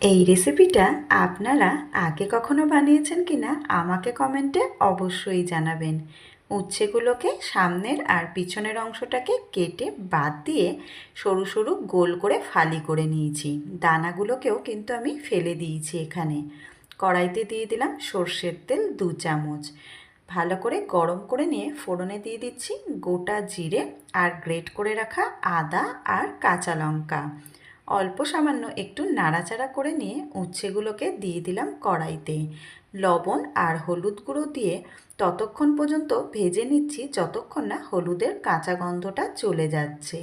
এই রেসিপিটা আপনারা আগে কখনো বানিয়েছেন কিনা আমাকে কমেন্টে অবশ্যই জানাবেন। উচ্ছেগুলোকে সামনের আর পিছনের অংশটাকে কেটে বাদ দিয়ে সরু সরু গোল করে ফালি করে নিয়েছি। দানাগুলোকেও কিন্তু আমি ফেলে দিয়েছি। এখানে কড়াইতে দিয়ে দিলাম সর্ষের তেল 2 চামচ। ভালো করে গরম করে নিয়ে ফোড়নে দিয়ে দিচ্ছি গোটা জিরে আর গ্রেট করে রাখা আদা আর কাঁচা লঙ্কা। অল্প সামান্য একটু নাড়াচাড়া করে নিয়ে উচ্ছেগুলোকে দিয়ে দিলাম কড়াইতে। লবণ আর হলুদ গুঁড়ো দিয়ে ততক্ষণ পর্যন্ত ভেজে নিচ্ছি যতক্ষণ না হলুদের কাঁচা গন্ধটা চলে যাচ্ছে।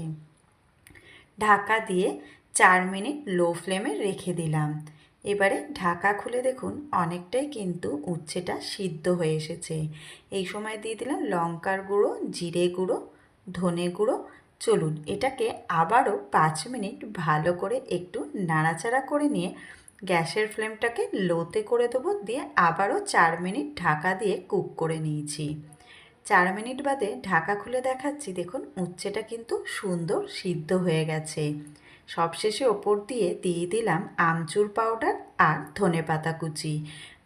ঢাকা দিয়ে 4 মিনিট লো ফ্লেমে রেখে দিলাম। এবারে ঢাকা খুলে দেখুন অনেকটাই কিন্তু উচ্ছেটা সিদ্ধ হয়ে এসেছে। এই সময় দিয়ে দিলাম লঙ্কার গুঁড়ো, জিরে গুঁড়ো, ধনে গুঁড়ো। চলুন এটাকে আবারও 5 মিনিট ভালো করে একটু নাড়াচাড়া করে নিয়ে গ্যাসের ফ্লেমটাকে লোতে করে দেবো, দিয়ে আবারও 4 মিনিট ঢাকা দিয়ে কুক করে নিয়েছি। 4 মিনিট বাদে ঢাকা খুলে দেখাচ্ছি, দেখুন উচ্ছেটা কিন্তু সুন্দর সিদ্ধ হয়ে গেছে। সবশেষে ওপর দিয়ে দিয়ে দিলাম আমচুর পাউডার আর ধনেপাতা কুচি।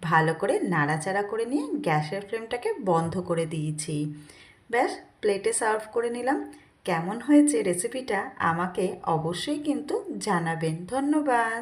ভালো করে নাড়াচাড়া করে নিয়ে গ্যাসের ফ্লেমটাকে বন্ধ করে দিয়েছি। ব্যাস, প্লেটে সার্ভ করে নিলাম। কেমন হয়েছে রেসিপিটা আমাকে অবশ্যই কিন্তু জানাবেন। ধন্যবাদ।